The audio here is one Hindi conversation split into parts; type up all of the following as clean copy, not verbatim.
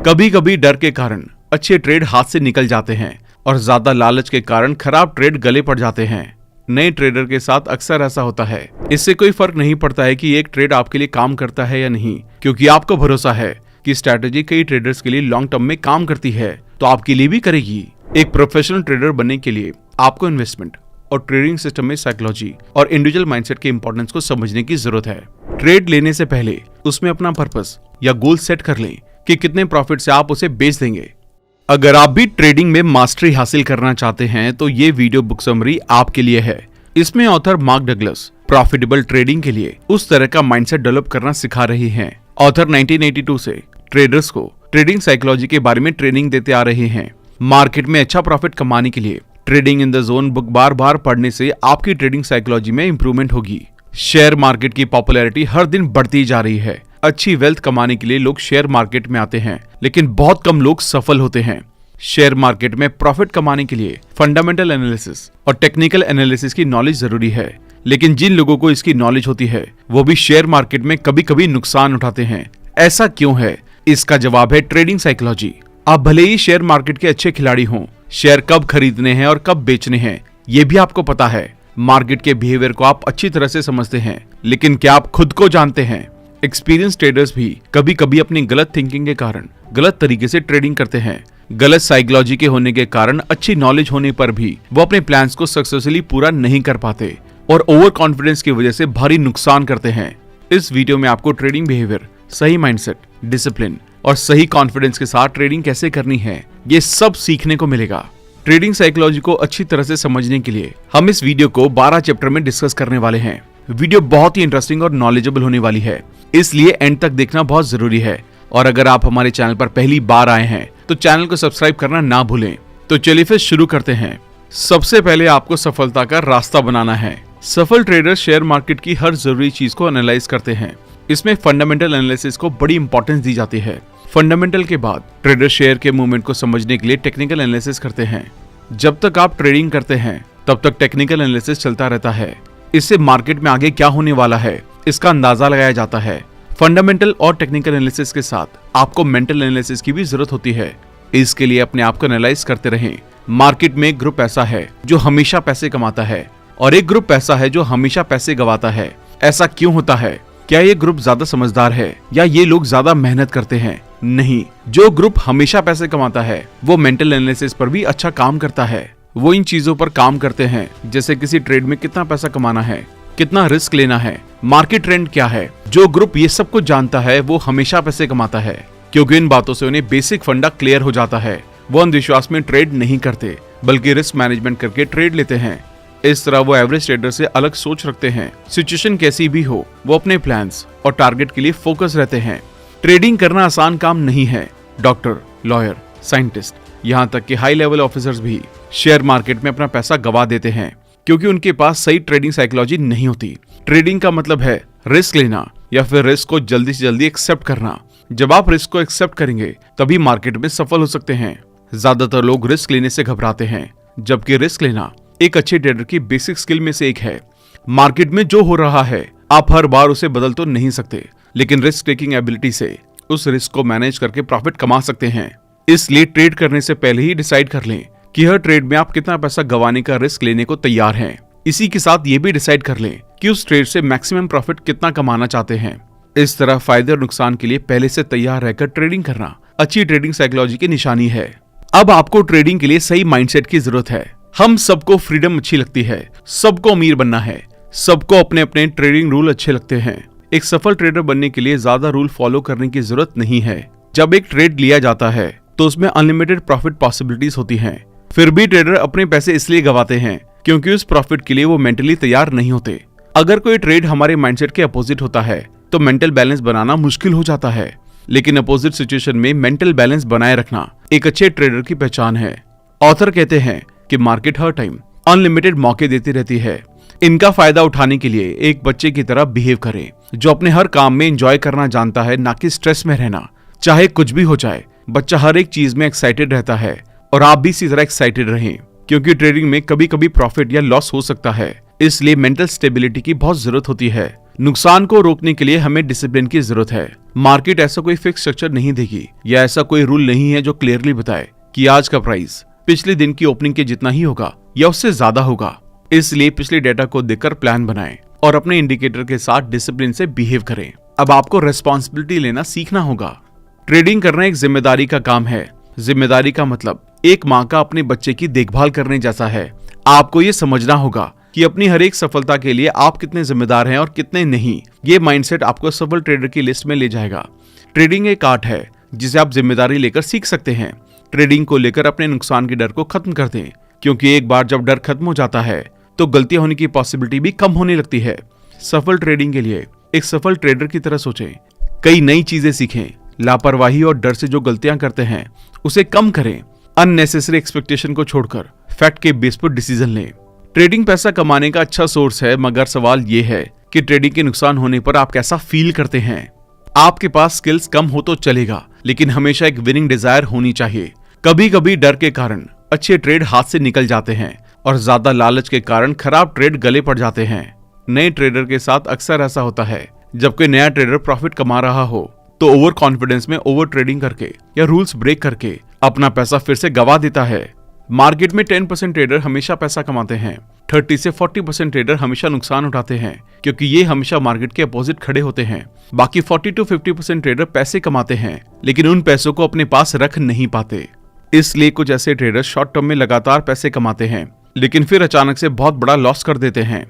कभी कभी डर के कारण अच्छे ट्रेड हाथ से निकल जाते हैं और ज्यादा लालच के कारण खराब ट्रेड गले पड़ जाते हैं। नए ट्रेडर के साथ अक्सर ऐसा होता है। इससे कोई फर्क नहीं पड़ता है कि एक ट्रेड आपके लिए काम करता है या नहीं, क्योंकि आपको भरोसा है कि स्ट्रैटेजी कई ट्रेडर्स के लिए लॉन्ग टर्म में काम करती है तो आपके लिए भी करेगी। एक प्रोफेशनल ट्रेडर बनने के लिए आपको इन्वेस्टमेंट और ट्रेडिंग सिस्टम में साइकोलॉजी और इंडिविजुअल माइंडसेट के इंपॉर्टेंस को समझने की जरूरत है। ट्रेड लेने से पहले उसमें अपना पर्पस या गोल सेट कर लें कि कितने प्रॉफिट से आप उसे बेच देंगे। अगर आप भी ट्रेडिंग में मास्टरी हासिल करना चाहते हैं तो ये वीडियो बुक समरी आपके लिए है। इसमें author mark Douglas profitable trading के लिए उस तरह का माइंडसेट डेवलप करना सिखा रही हैं। ऑथर 1982 से ट्रेडर्स को ट्रेडिंग साइकोलॉजी के बारे में ट्रेनिंग देते आ रहे हैं। मार्केट में अच्छा प्रॉफिट कमाने के लिए Trading in the Zone book बार बार पढ़ने से आपकी ट्रेडिंग साइकोलॉजी में इंप्रूवमेंट होगी। शेयर मार्केट की पॉपुलैरिटी हर दिन बढ़ती जा रही है। अच्छी वेल्थ कमाने के लिए लोग शेयर मार्केट में आते हैं, लेकिन बहुत कम लोग सफल होते हैं। शेयर मार्केट में प्रॉफिट कमाने के लिए फंडामेंटल एनालिसिस और टेक्निकल एनालिसिस की नॉलेज जरूरी है, लेकिन जिन लोगों को इसकी नॉलेज होती है वो भी शेयर मार्केट में कभी कभी नुकसान उठाते हैं। ऐसा क्यों है? इसका जवाब है ट्रेडिंग साइकोलॉजी। आप भले ही शेयर मार्केट के अच्छे खिलाड़ी हों, शेयर कब खरीदने हैं और कब बेचने हैं ये भी आपको पता है। मार्केट के बिहेवियर को आप अच्छी तरह से समझते हैं, लेकिन क्या आप खुद को जानते हैं? एक्सपीरियंस ट्रेडर्स भी कभी कभी अपनी गलत थिंकिंग के कारण गलत तरीके से ट्रेडिंग करते हैं। गलत साइकोलॉजी के होने के कारण अच्छी नॉलेज होने पर भी वो अपने प्लान्स को सक्सेसफुली पूरा नहीं कर पाते और ओवर कॉन्फिडेंस की वजह से भारी नुकसान करते हैं। इस वीडियो में आपको ट्रेडिंग बिहेवियर, सही माइंडसेट, डिसिप्लिन और सही कॉन्फिडेंस के साथ ट्रेडिंग कैसे करनी है ये सब सीखने को मिलेगा। ट्रेडिंग साइकोलॉजी को अच्छी तरह से समझने के लिए हम इस वीडियो को 12 चैप्टर में डिस्कस करने वाले हैं। वीडियो बहुत ही इंटरेस्टिंग और नॉलेजेबल होने वाली है, इसलिए एंड तक देखना बहुत जरूरी है। और अगर आप हमारे चैनल पर पहली बार आए हैं तो चैनल को सब्सक्राइब करना ना भूलें। तो चलिए फिर शुरू करते हैं। सबसे पहले आपको सफलता का रास्ता बनाना है। सफल ट्रेडर शेयर मार्केट की हर जरूरी चीज को एनालाइज करते हैं। इसमें फंडामेंटल एनालिसिस को बड़ी इंपॉर्टेंस दी जाती है। फंडामेंटल के बाद ट्रेडर शेयर के मूवमेंट को समझने के लिए टेक्निकल एनालिसिस करते हैं। जब तक आप ट्रेडिंग करते हैं तब तक टेक्निकल एनालिसिस चलता रहता है। इससे मार्केट में आगे क्या होने वाला है इसका अंदाजा लगाया जाता है। फंडामेंटल और टेक्निकल एनालिसिस के साथ आपको मेंटल एनालिसिस की भी जरूरत होती है। इसके लिए अपने आप को एनालाइज करते रहें। मार्केट में एक ग्रुप ऐसा है जो हमेशा पैसे कमाता है और एक ग्रुप ऐसा है जो हमेशा पैसे गंवाता है। ऐसा क्यों होता है? क्या ये ग्रुप ज्यादा समझदार है या ये लोग ज्यादा मेहनत करते हैं? नहीं, जो ग्रुप हमेशा पैसे कमाता है वो मेंटल एनालिसिस पर भी अच्छा काम करता है। वो इन चीजों पर काम करते हैं जैसे किसी ट्रेड में कितना पैसा कमाना है, कितना रिस्क लेना है, मार्केट ट्रेंड क्या है। जो ग्रुप ये सब कुछ जानता है वो हमेशा पैसे कमाता है, क्योंकि इन बातों से उन्हें बेसिक फंडा क्लियर हो जाता है। वो अंधविश्वास में ट्रेड नहीं करते बल्कि रिस्क मैनेजमेंट करके ट्रेड लेते हैं। इस तरह वो एवरेज ट्रेडर से अलग सोच रखते हैं। सिचुएशन कैसी भी हो वो अपने प्लान्स और टारगेट के लिए फोकस रहते हैं। ट्रेडिंग करना आसान काम नहीं है। डॉक्टर, लॉयर, साइंटिस्ट, यहाँ तक कि हाई लेवल ऑफिसर्स भी शेयर मार्केट में अपना पैसा गवा देते हैं क्योंकि उनके पास सही ट्रेडिंग साइकोलॉजी नहीं होती। ट्रेडिंग का मतलब है रिस्क लेना या फिर रिस्क को जल्दी से जल्दी एक्सेप्ट करना। जब आप रिस्क को एक्सेप्ट करेंगे तभी मार्केट में सफल हो सकते हैं। ज्यादातर लोग रिस्क लेने से घबराते हैं, जबकि रिस्क लेना एक अच्छे ट्रेडर की बेसिक स्किल में से एक है। मार्केट में जो हो रहा है आप हर बार उसे बदल तो नहीं सकते, लेकिन रिस्क टेकिंग एबिलिटी से उस रिस्क को मैनेज करके प्रॉफिट कमा सकते हैं। इसलिए ट्रेड करने से पहले ही डिसाइड कर लें कि हर ट्रेड में आप कितना पैसा गंवाने का रिस्क लेने को तैयार हैं। इसी के साथ ये भी डिसाइड कर लें कि उस ट्रेड से मैक्सिमम प्रॉफिट कितना कमाना चाहते हैं। इस तरह फायदे और नुकसान के लिए पहले से तैयार रहकर ट्रेडिंग करना अच्छी ट्रेडिंग साइकोलॉजी की निशानी है। अब आपको ट्रेडिंग के लिए सही माइंडसेट की जरूरत है। हम सबको फ्रीडम अच्छी लगती है, सबको अमीर बनना है, सबको अपने अपने ट्रेडिंग रूल अच्छे लगते हैं। एक सफल ट्रेडर बनने के लिए ज्यादा रूल फॉलो करने की जरूरत नहीं है। जब एक ट्रेड लिया जाता है तो उसमें अनलिमिटेड प्रॉफिट पॉसिबिलिटीज होती हैं। फिर भी ट्रेडर अपने पैसे इसलिए गंवाते हैं क्योंकि उस प्रॉफिट के लिए वो मेंटली तैयार नहीं होते। अगर कोई ट्रेड हमारे माइंडसेट के अपोजिट होता है तो मेंटल बैलेंस बनाना मुश्किल हो जाता है, लेकिन अपोजिट सिचुएशन में मेंटल बैलेंस बनाए रखना एक अच्छे ट्रेडर की पहचान है। ऑथर कहते हैं कि मार्केट हर टाइम अनलिमिटेड मौके देती रहती है। इनका फायदा उठाने के लिए एक बच्चे की तरह बिहेव करें जो अपने हर काम में एंजॉय करना जानता है, ना कि स्ट्रेस में रहना। चाहे कुछ भी हो जाए, बच्चा हर एक चीज में एक्साइटेड रहता है और आप भी इसी तरह एक्साइटेड रहें, क्योंकि ट्रेडिंग में कभी कभी प्रॉफिट या लॉस हो सकता है। इसलिए मेंटल स्टेबिलिटी की बहुत जरूरत होती है। नुकसान को रोकने के लिए हमें डिसिप्लिन की जरूरत है। मार्केट ऐसा कोई फिक्स स्ट्रक्चर नहीं देगी या ऐसा कोई रूल नहीं है जो क्लियरली बताए कि आज का प्राइस पिछले दिन की ओपनिंग के जितना ही होगा या उससे ज्यादा होगा। इसलिए पिछले डेटा को देखकर प्लान बनाएं और अपने इंडिकेटर के साथ डिसिप्लिन से बिहेव करें। अब आपको रेस्पॉन्सिबिलिटी लेना सीखना होगा। ट्रेडिंग करना एक जिम्मेदारी का काम है। जिम्मेदारी का मतलब एक माँ का अपने बच्चे की देखभाल करने जैसा है। आपको ये समझना होगा कि अपनी हर एक सफलता के लिए आप कितने जिम्मेदार हैं और कितने नहीं। ये माइंडसेट आपको सफल ट्रेडर की लिस्ट में ले जाएगा। ट्रेडिंग एक आर्ट है जिसे आप जिम्मेदारी लेकर सीख सकते हैं। ट्रेडिंग को लेकर अपने नुकसान के डर को खत्म कर दें, क्योंकि एक बार जब डर खत्म हो जाता है तो गलतियां होने की पॉसिबिलिटी भी कम होने लगती है। सफल ट्रेडिंग के लिए एक सफल ट्रेडर की तरह सोचें, कई नई चीजें सीखें, लापरवाही और डर से जो गलतियां करते हैं उसे कम करें, अननेसेसरी एक्सपेक्टेशन को छोड़कर फैक्ट के बेस पर डिसीजन लें। ट्रेडिंग पैसा कमाने का अच्छा सोर्स है, मगर सवाल ये है कि ट्रेडिंग के नुकसान होने पर आप कैसा फील करते हैं। आपके पास स्किल्स कम हो तो चलेगा, लेकिन हमेशा एक विनिंग डिजायर होनी चाहिए। कभी कभी डर के कारण अच्छे ट्रेड हाथ से निकल जाते हैं और ज्यादा लालच के कारण खराब ट्रेड गले पड़ जाते हैं। नए ट्रेडर के साथ अक्सर ऐसा होता है। जब कोई नया ट्रेडर प्रॉफिट कमा रहा हो तो ओवर कॉन्फिडेंस में ओवर ट्रेडिंग करके या रूल्स ब्रेक करके अपना पैसा फिर से गवा देता है। मार्केट में 10% ट्रेडर हमेशा पैसा कमाते हैं, 30 से 40% ट्रेडर हमेशा नुकसान उठाते हैं, क्योंकि ये हमेशा मार्केट के अपोजिट खड़े होते हैं। बाकी 40 to 50% ट्रेडर पैसे कमाते हैं, लेकिन उन पैसों को अपने पास रख नहीं पाते। इसलिए कुछ ऐसे ट्रेडर शॉर्ट टर्म में लगातार पैसे कमाते हैं, लेकिन फिर अचानक से बहुत बड़ा लॉस कर देते हैं।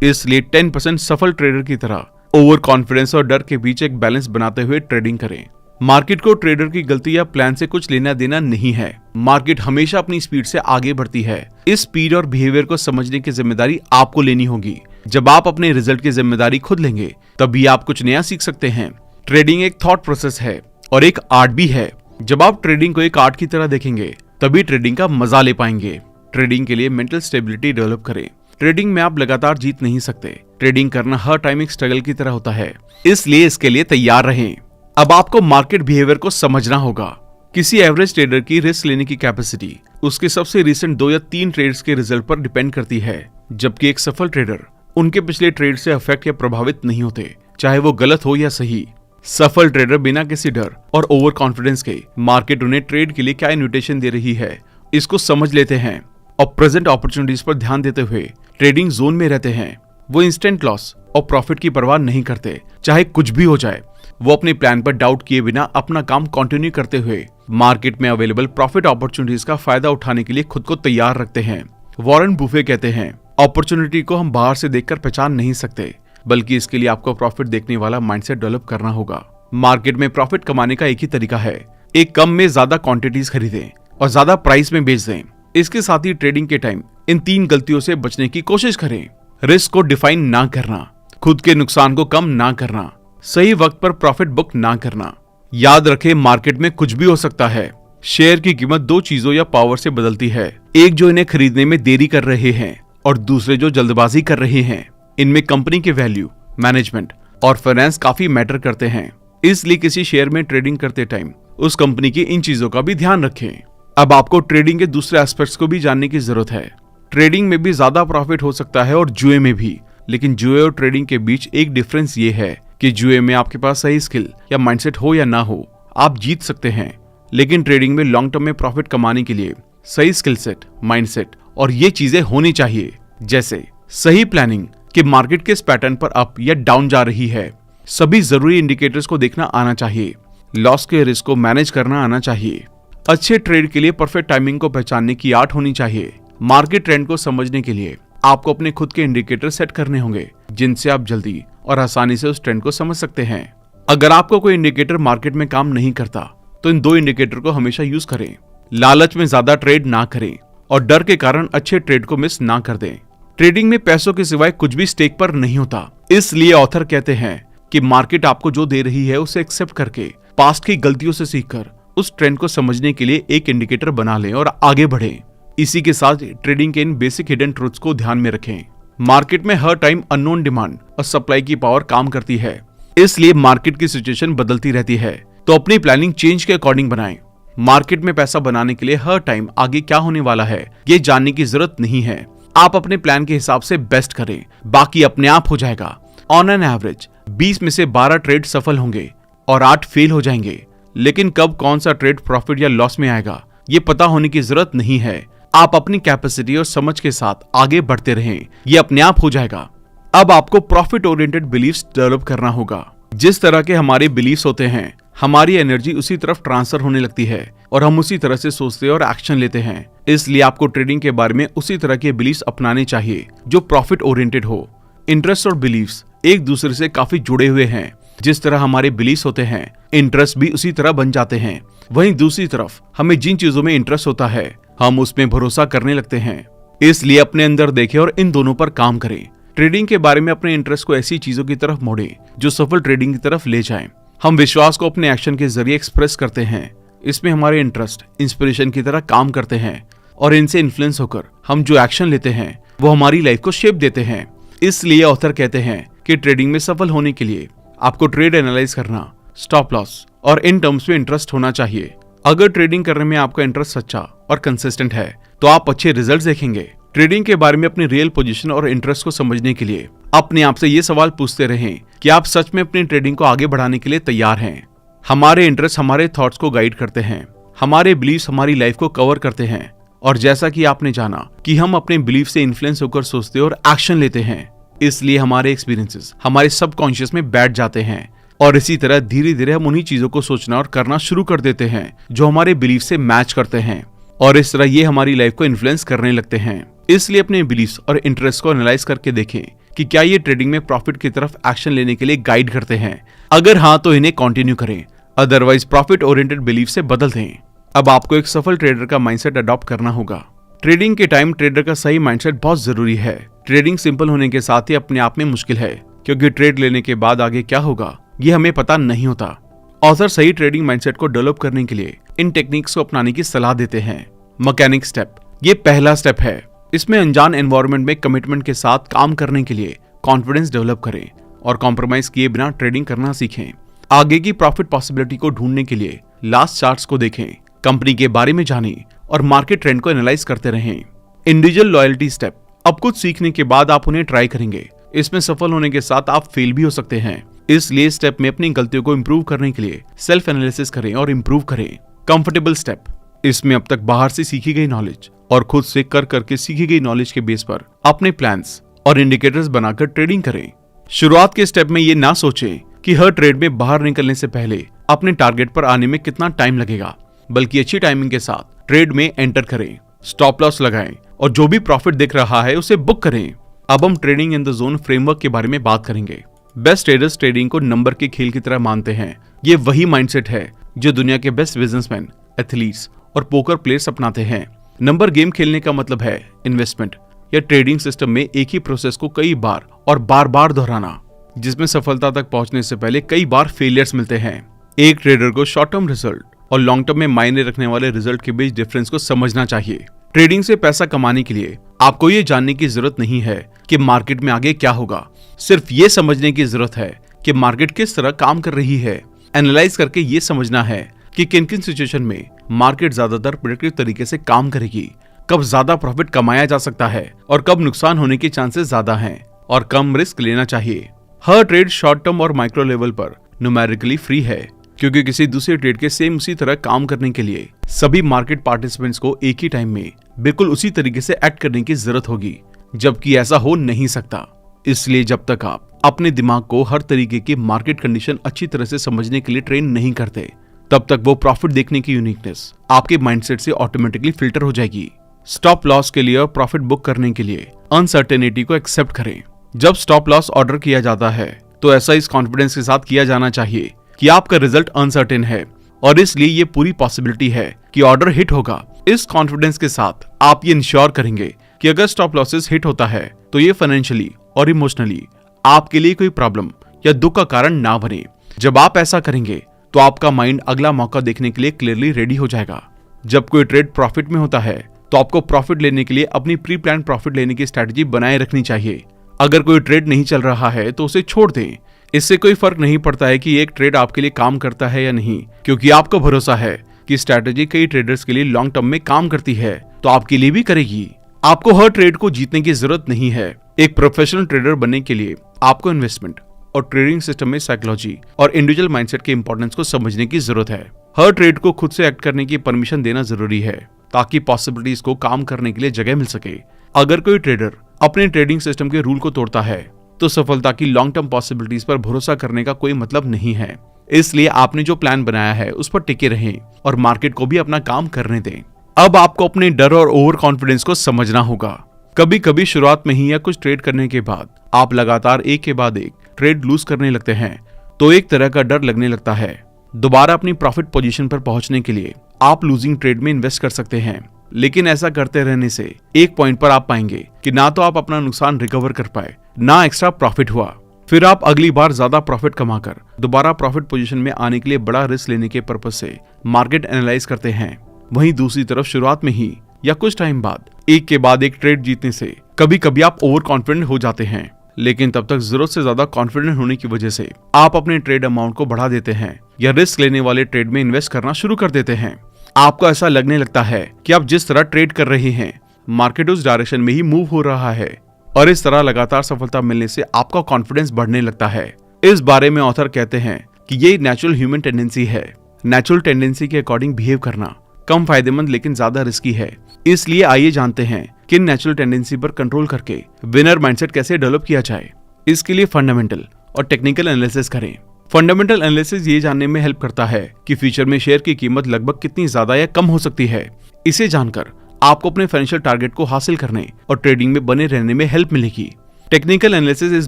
इसलिए 10% सफल ट्रेडर की तरह ओवर कॉन्फिडेंस और डर के बीच एक बैलेंस बनाते हुए ट्रेडिंग करें। मार्केट को ट्रेडर की गलती या प्लान से कुछ लेना देना नहीं है। मार्केट हमेशा अपनी स्पीड से आगे बढ़ती है। इस स्पीड और बिहेवियर को समझने की जिम्मेदारी आपको लेनी होगी। जब आप अपने रिजल्ट की जिम्मेदारी खुद लेंगे तभी आप कुछ नया सीख सकते हैं। ट्रेडिंग एक थॉट प्रोसेस है और एक आर्ट भी है। जब आप ट्रेडिंग को एक आर्ट की तरह देखेंगे तभी ट्रेडिंग का मजा ले पाएंगे। ट्रेडिंग के लिए मेंटल स्टेबिलिटी डेवलप करें। ट्रेडिंग में आप लगातार जीत नहीं सकते। ट्रेडिंग करना हर टाइम एक स्ट्रगल की तरह होता है, इसलिए इसके लिए तैयार रहें। अब आपको मार्केट बिहेवियर को समझना होगा। किसी एवरेज ट्रेडर की रिस्क लेने की कैपेसिटी उसके सबसे रिसेंट 2 या 3 ट्रेड्स के रिजल्ट पर डिपेंड करती है, जबकि एक सफल ट्रेडर उनके पिछले ट्रेड से अफेक्ट या प्रभावित नहीं होते, चाहे वो गलत हो या सही। सफल ट्रेडर बिना किसी डर और ओवर कॉन्फिडेंस के मार्केट उन्हें ट्रेड के लिए क्या इन्विटेशन दे रही है इसको समझ लेते हैं और प्रेजेंट अपॉर्चुनिटीज पर ध्यान देते हुए ट्रेडिंग जोन में रहते हैं। वो इंस्टेंट लॉस और प्रॉफिट की परवाह नहीं करते, चाहे कुछ भी हो जाए। वो अपने प्लान पर डाउट किए बिना अपना काम कंटिन्यू करते हुए मार्केट में अवेलेबल प्रॉफिट अपॉर्चुनिटीज का फायदा उठाने के लिए खुद को तैयार रखते हैं। वॉरेन बुफे कहते हैं, अपॉर्चुनिटी को हम बाहर से देखकर पहचान नहीं सकते, बल्कि इसके लिए आपको प्रॉफिट देखने वाला माइंडसेट डेवलप करना होगा। मार्केट में प्रॉफिट कमाने का एक ही तरीका है, एक कम में ज्यादा क्वांटिटीज खरीदें और ज्यादा प्राइस में बेच दें। इसके साथ ही ट्रेडिंग के टाइम इन 3 गलतियों से बचने की कोशिश करें। रिस्क को डिफाइन ना करना, खुद के नुकसान को कम ना करना, सही वक्त पर प्रॉफिट बुक ना करना। याद रखें, मार्केट में कुछ भी हो सकता है। शेयर की कीमत 2 चीजों या पावर से बदलती है, एक जो इन्हें खरीदने में देरी कर रहे हैं और दूसरे जो जल्दबाजी कर रहे हैं। इनमें कंपनी के वैल्यू, मैनेजमेंट और फाइनेंस काफी मैटर करते हैं। इसलिए किसी शेयर में ट्रेडिंग करते टाइम उस कंपनी की इन चीजों का भी ध्यान रखें। अब आपको ट्रेडिंग के दूसरे एस्पेक्ट्स को भी जानने की जरूरत है। ट्रेडिंग में भी ज्यादा प्रॉफिट हो सकता है और जुए में भी, लेकिन जुए और ट्रेडिंग के बीच एक डिफरेंस ये है कि जुए में आपके पास सही स्किल या माइंडसेट हो या ना हो, आप जीत सकते हैं। लेकिन ट्रेडिंग में लॉन्ग टर्म में प्रॉफिट कमाने के लिए सही स्किल सेट, माइंडसेट और ये चीजें होनी चाहिए, जैसे सही प्लानिंग कि मार्केट किस पैटर्न पर अप या डाउन जा रही है, सभी जरूरी इंडिकेटर्स को देखना आना चाहिए, लॉस के रिस्क को मैनेज करना आना चाहिए। अच्छे ट्रेड के लिए परफेक्ट टाइमिंग को पहचानने की आर्ट होनी चाहिए। मार्केट ट्रेंड को समझने के लिए आपको अपने खुद के इंडिकेटर सेट करने होंगे, जिनसे आप जल्दी और आसानी से उस ट्रेंड को समझ सकते हैं। अगर आपको कोई इंडिकेटर मार्केट में काम नहीं करता तो इन 2 इंडिकेटर को हमेशा यूज करें। लालच में ज्यादा ट्रेड ना करें और डर के कारण अच्छे ट्रेड को मिस ना कर दें। ट्रेडिंग में पैसों के सिवाय कुछ भी स्टेक पर नहीं होता, इसलिए ऑथर कहते हैं कि मार्केट आपको जो दे रही है उसे एक्सेप्ट करके पास्ट की गलतियों से सीखकर उस ट्रेंड को समझने के लिए एक इंडिकेटर बना लें और आगे बढ़ें। इसी के साथ ट्रेडिंग के इन बेसिक हिडन ट्रूथ्स को ध्यान में रखें। मार्केट में हर टाइम अननोन डिमांड और सप्लाई की पावर काम करती है, इसलिए मार्केट की सिचुएशन बदलती रहती है, तो अपनी प्लानिंग चेंज के अकॉर्डिंग बनाएं। मार्केट में पैसा बनाने के लिए हर टाइम आगे क्या होने वाला है ये जानने की जरूरत नहीं है। आप अपने प्लान के हिसाब से बेस्ट करें, बाकी अपने आप हो जाएगा। ऑन एन एवरेज 20 में से 12 ट्रेड सफल होंगे और 8 फेल हो जाएंगे। लेकिन कब कौन सा ट्रेड प्रॉफिट या लॉस में आएगा ये पता होने की जरूरत नहीं है। आप अपनी कैपेसिटी और समझ के साथ आगे बढ़ते रहें, ये अपने आप हो जाएगा। अब आपको प्रॉफिट ओरिएंटेड बिलीफ्स डेवलप करना होगा। जिस तरह के हमारे बिलीफ्स होते हैं, हमारी एनर्जी उसी तरफ ट्रांसफर होने लगती है और हम उसी तरह से सोचते और एक्शन लेते हैं। इसलिए आपको ट्रेडिंग के बारे में उसी तरह के बिलीफ्स अपनाने चाहिए जो प्रॉफिट ओरिएंटेड हो। इंटरेस्ट और बिलीफ्स एक दूसरे से काफी जुड़े हुए हैं। जिस तरह हमारे बिलीफ्स होते हैं, इंटरेस्ट भी उसी तरह बन जाते हैं। वहीं दूसरी तरफ हमें जिन चीजों में इंटरेस्ट होता है, हम उसमें भरोसा करने लगते हैं। इसलिए अपने अंदर देखें और इन दोनों पर काम करें। ट्रेडिंग के बारे में अपने इंटरेस्ट को ऐसी चीजों की तरफ मोड़े जो सफल ट्रेडिंग की तरफ ले जाएं। हम विश्वास को अपने एक्शन के जरिए एक्सप्रेस करते हैं। इसमें हमारे इंटरेस्ट इंस्पिरेशन की तरह काम करते हैं और इनसे इन्फ्लुएंस होकर हम जो एक्शन लेते हैं वो हमारी लाइफ को शेप देते हैं। इसलिए ऑथर कहते हैं कि ट्रेडिंग में सफल होने के लिए आपको ट्रेड एनालाइज करना, स्टॉप लॉस और इन टर्म्स में इंटरेस्ट होना चाहिए। अगर ट्रेडिंग करने में आपका इंटरेस्ट सच्चा और कंसिस्टेंट है तो आप अच्छे रिजल्ट्स देखेंगे। ट्रेडिंग के बारे में अपनी रियल पोजीशन और इंटरेस्ट को समझने के लिए अपने आप से ये सवाल पूछते रहें कि आप सच में अपनी ट्रेडिंग को आगे बढ़ाने के लिए तैयार हैं। हमारे इंटरेस्ट हमारे थॉट्स को गाइड करते हैं, हमारे बिलीव्स हमारी लाइफ को कवर करते हैं। और जैसा कि आपने जाना कि हम अपने बिलीफ से इन्फ्लुएंस होकर सोचते और एक्शन लेते हैं, इसलिए हमारे एक्सपीरियंसेस हमारे सबकॉन्शियस में बैठ जाते हैं और इसी तरह धीरे धीरे हम उन्हीं चीजों को सोचना और करना शुरू कर देते हैं जो हमारे बिलीफ से मैच करते हैं और इस तरह ये हमारी लाइफ को इन्फ्लुएंस करने लगते हैं। इसलिए अपने बिलीफ्स और इंटरेस्ट को एनालाइज करके देखें कि क्या ये ट्रेडिंग में प्रॉफिट की तरफ एक्शन लेने के लिए गाइड करते हैं। अगर हाँ तो इन्हें कंटिन्यू करें, अदरवाइज प्रॉफिट ओरिएंटेड बिलीफ से बदल दें। अब आपको एक सफल ट्रेडर का माइंडसेट अडॉप्ट करना होगा। ट्रेडिंग के टाइम ट्रेडर का सही माइंडसेट बहुत जरूरी है। ट्रेडिंग सिंपल होने के साथ ही अपने आप में मुश्किल है, क्योंकि ट्रेड लेने के बाद आगे क्या होगा ये हमें पता नहीं होता। ऑथर सही ट्रेडिंग माइंडसेट को डेवलप करने के लिए इन टेक्निक्स को अपनाने की सलाह देते हैं। मैकेनिक स्टेप, ये पहला स्टेप है। इसमें अनजान एनवायरनमेंट में कमिटमेंट के साथ काम करने के लिए कॉन्फिडेंस डेवलप करें और कॉम्प्रोमाइज किए बिना ट्रेडिंग करना सीखें। आगे की प्रॉफिट पॉसिबिलिटी को ढूंढने के लिए लास्ट चार्ट्स को देखें, कंपनी के बारे में जानें और मार्केट ट्रेंड को एनालाइज करते रहें। इंडिविजुअल लॉयल्टी स्टेप, अब कुछ सीखने के बाद आप उन्हें ट्राई करेंगे। इसमें सफल होने के साथ आप फेल भी हो सकते हैं, इसलिए स्टेप में अपनी गलतियों को इंप्रूव करने के लिए सेल्फ एनालिसिस करें और इंप्रूव करें। कंफर्टेबल स्टेप, इसमें अब तक बाहर से सीखी गई नॉलेज और खुद से कर करके सीखी गई नॉलेज के बेस पर अपने प्लान्स और इंडिकेटर्स बनाकर ट्रेडिंग करें। शुरुआत के स्टेप में ये ना सोचें कि हर ट्रेड में बाहर निकलने से पहले अपने टारगेट पर आने में कितना टाइम लगेगा, बल्कि अच्छी टाइमिंग के साथ ट्रेड में एंटर करें, स्टॉप लॉस लगाएं और जो भी प्रॉफिट दिख रहा है उसे बुक करें। अब हम trading in the zone framework के बारे में बात करेंगे। बेस्ट ट्रेडर्स ट्रेडिंग को नंबर के खेल की तरह मानते हैं। ये वही माइंडसेट है जो दुनिया के बेस्ट बिजनेसमैन, एथलीट्स और पोकर प्लेयर्स अपनाते हैं। नंबर गेम खेलने का मतलब है इन्वेस्टमेंट या ट्रेडिंग सिस्टम में एक ही प्रोसेस को कई बार और बार बार दोहराना, जिसमें सफलता तक पहुंचने से पहले कई बार फेलियर्स मिलते हैं। एक ट्रेडर को शॉर्ट टर्म रिजल्ट और लॉन्ग टर्म में मायने रखने वाले रिजल्ट के बीच डिफरेंस को समझना चाहिए। ट्रेडिंग से पैसा कमाने के लिए आपको ये जानने की जरूरत नहीं है कि मार्केट में आगे क्या होगा, सिर्फ ये समझने की जरूरत है कि मार्केट किस तरह काम कर रही है। एनालाइज करके ये समझना है कि किन किन सिचुएशन में मार्केट ज्यादातर प्रेडिक्टिव तरीके से काम करेगी, कब ज्यादा प्रॉफिट कमाया जा सकता है और कब नुकसान होने के चांसेस ज्यादा हैं और कम रिस्क लेना चाहिए। हर ट्रेड शॉर्ट टर्म और माइक्रो लेवल पर न्यूमेरिकली फ्री है, क्योंकि किसी दूसरे ट्रेड के सेम उसी तरह काम करने के लिए सभी मार्केट पार्टिसिपेंट्स को एक ही टाइम में बिल्कुल उसी तरीके से एक्ट करने की जरूरत होगी, जबकि ऐसा हो नहीं सकता। इसलिए जब तक आप अपने दिमाग को हर तरीके की मार्केट कंडीशन अच्छी तरह से समझने के लिए ट्रेन नहीं करते, तब तक वो प्रॉफिट देखने की यूनिकनेस आपके माइंडसेट से ऑटोमेटिकली फिल्टर हो जाएगी। स्टॉप लॉस के लिए और प्रॉफिट बुक करने के लिए अनसर्टेनिटी को एक्सेप्ट करें। जब स्टॉप लॉस ऑर्डर किया जाता है तो ऐसा इस कॉन्फिडेंस के साथ किया जाना चाहिए कि आपका रिजल्ट अनसर्टेन है और इसलिए ये पूरी पॉसिबिलिटी है कि ऑर्डर हिट होगा। इस कॉन्फिडेंस के साथ आप ये इंश्योर करेंगे कि अगर स्टॉप लॉसेस हिट होता है तो ये फाइनेंशियली और इमोशनली आपके लिए कोई प्रॉब्लम या दुख का कारण ना बने। जब आप ऐसा करेंगे तो आपका माइंड अगला मौका देखने के लिए क्लियरली रेडी हो जाएगा। जब कोई ट्रेड प्रॉफिट में होता है तो आपको प्रॉफिट लेने के लिए अपनी प्री प्लान प्रॉफिट लेने की स्ट्रेटजी बनाए रखनी चाहिए। अगर कोई ट्रेड नहीं चल रहा है तो उसे छोड़ दें। इससे कोई फर्क नहीं पड़ता है कि एक ट्रेड आपके लिए काम करता है या नहीं, क्योंकि आपको भरोसा है कि स्ट्रैटेजी कई ट्रेडर्स के लिए लॉन्ग टर्म में काम करती है तो आपके लिए भी करेगी। आपको हर ट्रेड को जीतने की जरूरत नहीं है। एक प्रोफेशनल ट्रेडर बनने के लिए आपको इन्वेस्टमेंट और ट्रेडिंग सिस्टम में साइकोलॉजी और इंडिविजुअल माइंडसेट के इंपॉर्टेंस को समझने की जरूरत है। हर ट्रेड को खुद से एक्ट करने की परमिशन देना जरूरी है ताकि पॉसिबिलिटीज को काम करने के लिए जगह मिल सके। अगर कोई ट्रेडर अपने ट्रेडिंग सिस्टम के रूल को तोड़ता है तो सफलता की लॉन्ग टर्म पॉसिबिलिटीज पर भरोसा करने का कोई मतलब नहीं है। इसलिए आपने जो प्लान बनाया है उस पर टिके रहें और मार्केट को भी अपना काम करने दें। अब आपको अपने डर और ओवर कॉन्फिडेंस को समझना होगा। कभी कभी शुरुआत में ही या कुछ ट्रेड करने के बाद आप लगातार एक के बाद एक ट्रेड लूज करने लगते हैं तो एक तरह का डर लगने लगता है। दोबारा अपनी प्रॉफिट पोजीशन पर पहुंचने के लिए आप लूजिंग ट्रेड में इन्वेस्ट कर सकते हैं, लेकिन ऐसा करते रहने से एक पॉइंट पर आप पाएंगे कि ना तो आप अपना नुकसान रिकवर कर पाए, ना एक्स्ट्रा प्रॉफिट हुआ। फिर आप अगली बार ज्यादा प्रॉफिट कमाकर दोबारा प्रॉफिट पोजीशन में आने के लिए बड़ा रिस्क लेने के पर्पज से मार्केट एनालाइज करते हैं। वहीं दूसरी तरफ शुरुआत में ही या कुछ टाइम बाद एक के बाद एक ट्रेड जीतने से कभी कभी आप ओवर कॉन्फिडेंट हो जाते हैं, लेकिन तब तक जरूरत से ज्यादा कॉन्फिडेंट होने की वजह से आप अपने ट्रेड अमाउंट को बढ़ा देते हैं या रिस्क लेने वाले ट्रेड में इन्वेस्ट करना शुरू कर देते हैं। आपको ऐसा लगने लगता है कि आप जिस तरह ट्रेड कर रहे हैं मार्केट उस डायरेक्शन में ही मूव हो रहा है और इस तरह लगातार सफलता मिलने से आपका कॉन्फिडेंस बढ़ने लगता है। इस बारे में ऑथर कहते हैं कि ये नेचुरल ह्यूमन टेंडेंसी है। नेचुरल टेंडेंसी के अकॉर्डिंग बिहेव करना कम फायदेमंद लेकिन ज्यादा रिस्की है। इसलिए आइए जानते हैं कि नेचुरल टेंडेंसी पर कंट्रोल करके विनर माइंडसेट कैसे डेवलप किया जाए। इसके लिए फंडामेंटल और टेक्निकल एनालिसिस करें। फंडामेंटल एनालिसिस ये जानने में हेल्प करता है कि फ्यूचर में शेयर की कीमत लगभग कितनी ज्यादा या कम हो सकती है। इसे जानकर आपको अपने फाइनेंशियल टारगेट को हासिल करने और ट्रेडिंग में बने रहने में हेल्प मिलेगी। टेक्निकल एनालिसिस इस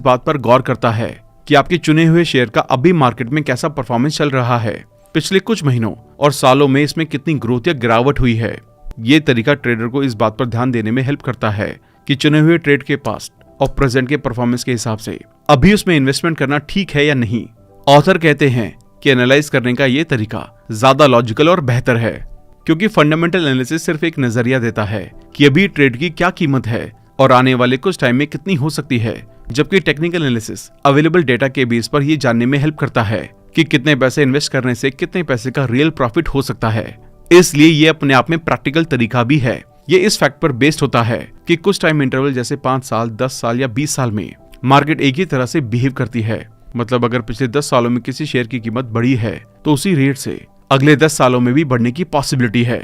बात पर गौर करता है कि आपके चुने हुए शेयर का अभी मार्केट में कैसा परफॉर्मेंस चल रहा है, पिछले कुछ महीनों और सालों में इसमें कितनी ग्रोथ या गिरावट हुई है। ये तरीका ट्रेडर को इस बात पर ध्यान देने में हेल्प करता है कि चुने हुए ट्रेड के पास्ट और प्रेजेंट के परफॉर्मेंस के हिसाब से अभी उसमें इन्वेस्टमेंट करना ठीक है या नहीं। ऑथर कहते हैं कि एनालाइज करने का ये तरीका ज्यादा लॉजिकल और बेहतर है, क्योंकि फंडामेंटल एनालिसिस सिर्फ एक नजरिया देता है कि अभी ट्रेड की क्या कीमत है और आने वाले कुछ टाइम में कितनी हो सकती है, जबकि टेक्निकल एनालिसिस अवेलेबल डेटा के बेस पर ये जानने में हेल्प करता है कि कितने पैसे इन्वेस्ट करने से कितने पैसे का रियल प्रॉफिट हो सकता है। इसलिए ये अपने आप में प्रैक्टिकल तरीका भी है। ये इस फैक्ट पर बेस्ड होता है कि कुछ टाइम इंटरवल जैसे 5 साल, 10 साल या 20 साल में मार्केट एक ही तरह से बिहेव करती है। मतलब अगर पिछले 10 सालों में किसी शेयर की कीमत बढ़ी है तो उसी रेट से अगले 10 सालों में भी बढ़ने की पॉसिबिलिटी है।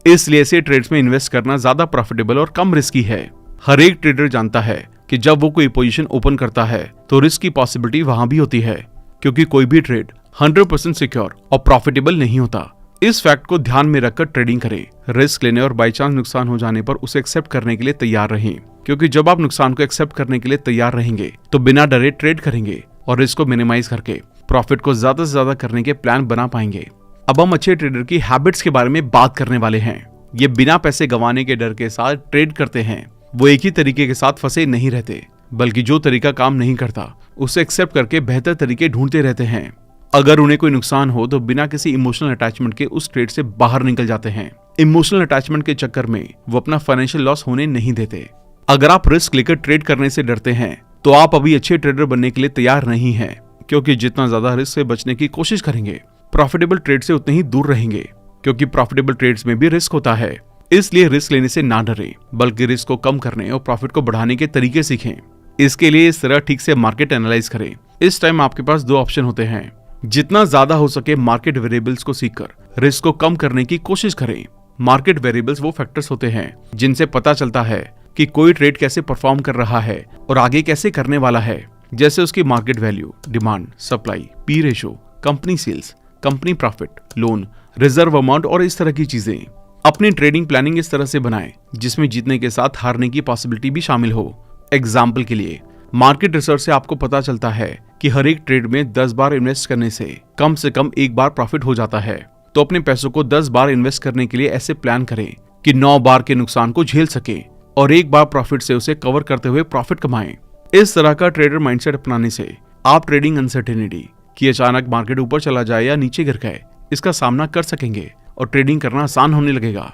इसलिए ऐसे ट्रेड्स में इन्वेस्ट करना ज्यादा प्रॉफिटेबल और कम रिस्की है। हर एक ट्रेडर जानता है कि जब वो कोई पोजीशन ओपन करता है तो रिस्क की पॉसिबिलिटी वहां भी होती है, क्योंकि कोई भी ट्रेड 100% सिक्योर और प्रॉफिटेबल नहीं होता। इस फैक्ट को ध्यान में रखकर ट्रेडिंग करें। रिस्क लेने और बाई चांस नुकसान हो जाने पर उसे एक्सेप्ट करने के लिए तैयार रहें, क्योंकि जब आप नुकसान को एक्सेप्ट करने के लिए तैयार रहेंगे तो बिना डरे ट्रेड करेंगे और रिस्क को मिनिमाइज करके प्रॉफिट को ज्यादा से ज्यादा करने के प्लान बना पाएंगे। अब हम अच्छे ट्रेडर की हैबिट्स के बारे में बात करने वाले हैं। ये बिना पैसे गंवाने के डर के साथ ट्रेड करते हैं। वो एक ही तरीके के साथ फंसे नहीं रहते, बल्कि जो तरीका काम नहीं करता उसे एक्सेप्ट करके बेहतर तरीके ढूंढते रहते हैं। अगर उन्हें कोई नुकसान हो तो बिना किसी इमोशनल अटैचमेंट के उस ट्रेड से बाहर निकल जाते हैं। इमोशनल अटैचमेंट के चक्कर में वो अपना फाइनेंशियल लॉस होने नहीं देते। अगर आप रिस्क लेकर ट्रेड करने से डरते हैं तो आप अभी अच्छे ट्रेडर बनने के लिए तैयार नहीं हैं, क्योंकि जितना ज्यादा रिस्क से बचने की कोशिश करेंगे प्रॉफिटेबल ट्रेड से उतने ही दूर रहेंगे, क्योंकि प्रॉफिटेबल ट्रेड्स में भी रिस्क होता है। इसलिए रिस्क लेने से ना डरें, बल्कि रिस्क को कम करने और प्रॉफिट को बढ़ाने के तरीके सीखें। इसके लिए इस तरह ठीक से मार्केट एनालाइज करें। इस टाइम आपके पास 2 ऑप्शन होते हैं। जितना ज्यादा हो सके मार्केट वेरिएबल्स को सीखकर रिस्क को कम करने की कोशिश करें। मार्केट वेरिएबल्स वो फैक्टर्स होते हैं जिनसे पता चलता है कि कोई ट्रेड कैसे परफॉर्म कर रहा है और आगे कैसे करने वाला है, जैसे उसकी market value, demand, supply, P ratio, company sales, company profit, loan, reserve amount और इस तरह की चीजें। अपनी ट्रेडिंग प्लानिंग इस तरह से बनाएं जिसमें जीतने के साथ हारने की पॉसिबिलिटी भी शामिल हो। एग्जाम्पल के लिए मार्केट रिसर्च से आपको पता चलता है कि हर एक ट्रेड में 10 बार इन्वेस्ट करने से कम 1 बार प्रॉफिट हो जाता है। तो अपने पैसों को 10 बार इन्वेस्ट करने के लिए ऐसे प्लान करें कि 9 बार के नुकसान को झेल सके और 1 बार प्रॉफिट से उसे कवर करते हुए प्रॉफिट कमाएं। इस तरह का ट्रेडर माइंडसेट अपनाने से आप ट्रेडिंग अनसर्टेनिटी कि अचानक मार्केट ऊपर चला जाए या नीचे गिर गए इसका सामना कर सकेंगे और ट्रेडिंग करना आसान होने लगेगा।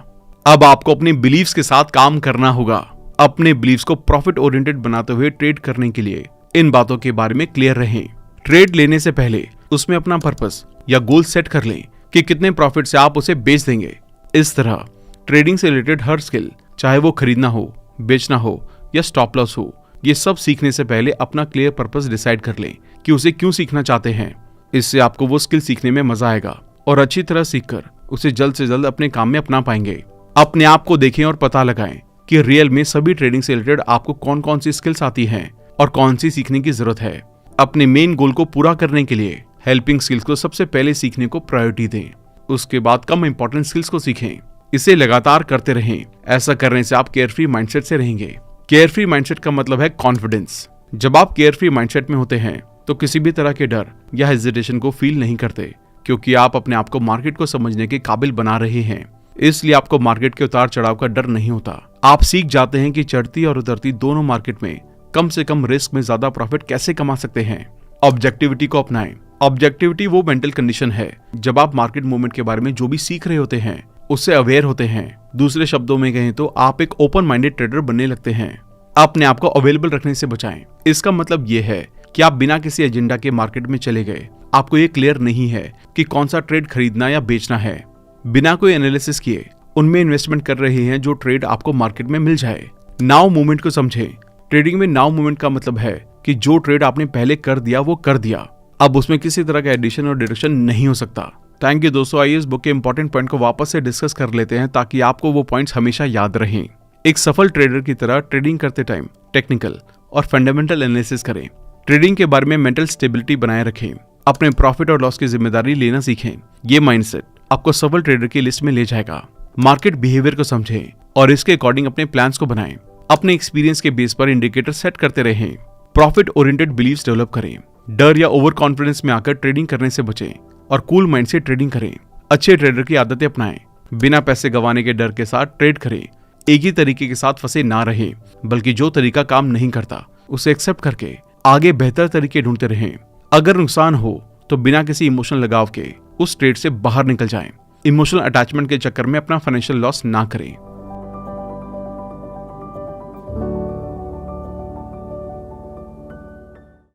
अब आपको अपने बिलीव्स के साथ काम करना होगा। अपने बिलीव्स को प्रॉफिट ओरिएंटेड बनाते हुए ट्रेड करने के लिए इन बातों के बारे में क्लियर रहें। ट्रेड लेने से पहले उसमें अपना पर्पस या गोल सेट कर लें कि कितने प्रॉफिट से आप उसे बेच देंगे। इस तरह ट्रेडिंग से रिलेटेड हर स्किल, चाहे वो खरीदना हो, बेचना हो या स्टॉप लॉस हो, ये सब सीखने से पहले अपना क्लियर पर्पस डिसाइड कर लें कि उसे क्यों सीखना चाहते हैं। इससे आपको वो स्किल सीखने में मजा आएगा और अच्छी तरह सीखकर उसे जल्द से जल्द अपने काम में अपना पाएंगे। अपने आप को देखें और पता लगाएं कि रियल में सभी ट्रेडिंग से रिलेटेड आपको कौन कौन सी स्किल्स आती हैं और कौन सी सीखने की जरूरत है। अपने मेन गोल को पूरा करने के लिए हेल्पिंग स्किल्स को सबसे पहले सीखने को प्रायोरिटी दें। उसके बाद कम इंपॉर्टेंट स्किल्स को सीखें। इसे लगातार करते रहें। ऐसा करने से आप केयरफ्री माइंडसेट से रहेंगे। केयरफ्री माइंडसेट का मतलब है कॉन्फिडेंस। जब आप केयरफ्री माइंडसेट में होते हैं तो किसी भी तरह के डर या हेजिटेशन को फील नहीं करते, क्योंकि आप अपने आप को मार्केट को समझने के काबिल बना रहे हैं। इसलिए आपको मार्केट के उतार चढ़ाव का डर नहीं होता। आप सीख जाते हैं कि चढ़ती और उतरती दोनों मार्केट में कम से कम रिस्क में ज्यादा प्रॉफिट कैसे कमा सकते हैं। ऑब्जेक्टिविटी को अपनाएं। ऑब्जेक्टिविटी वो मेंटल कंडीशन है जब आप मार्केट मूवमेंट के बारे में जो भी सीख रहे होते हैं उससे अवेयर होते हैं। दूसरे शब्दों में कहें तो आप एक ओपन माइंडेड ट्रेडर बनने लगते हैं। अपने आप को अवेलेबल रखने से बचाएं। इसका मतलब ये है कि आप बिना किसी एजेंडा के मार्केट में चले गए। आपको ये क्लियर नहीं है कि कौन सा ट्रेड खरीदना या बेचना है। बिना कोई एनालिसिस किए उनमें इन्वेस्टमेंट कर रहे हैं जो ट्रेड आपको मार्केट में मिल जाए। नाउ मूवमेंट को समझें। ट्रेडिंग में नाउ मूवमेंट का मतलब है कि जो ट्रेड आपने पहले कर दिया वो कर दिया, अब उसमें किसी तरह का एडिशन और डिडक्शन नहीं हो सकता। थैंक यू दोस्तों। आइए इस बुक के इंपॉर्टेंट पॉइंट को वापस से डिस्कस कर लेते हैं ताकि आपको वो पॉइंट्स हमेशा याद रहें। एक सफल ट्रेडर की तरह ट्रेडिंग करते टाइम टेक्निकल और फंडामेंटल एनालिसिस करें। ट्रेडिंग के बारे में मेंटल स्टेबिलिटी बनाए रखें। अपने प्रॉफिट और लॉस की जिम्मेदारी लेना सीखें। ये माइंडसेट आपको सफल ट्रेडर की लिस्ट में ले जाएगा। मार्केट बिहेवियर को समझें और इसके अकॉर्डिंग अपने प्लान्स को बनाएं। अपने एक्सपीरियंस के बेस पर इंडिकेटर सेट करते रहें। प्रॉफिट ओरिएंटेड बिलीव्स डेवलप करें। डर या ओवर कॉन्फिडेंस में आकर ट्रेडिंग करने से बचें और कूल माइंड से ट्रेडिंग करें। अच्छे ट्रेडर की आदतें अपनाएं। बिना पैसे गंवाने के डर के साथ ट्रेड करें। एक ही तरीके के साथ फंसे ना रहें, बल्कि जो तरीका काम नहीं करता उसे एक्सेप्ट करके आगे बेहतर तरीके ढूंढते रहें। अगर नुकसान हो तो बिना किसी इमोशनल लगाव के उस ट्रेड से बाहर निकल जाएं। इमोशनल अटैचमेंट के चक्कर में अपना फाइनेंशियल लॉस ना करें।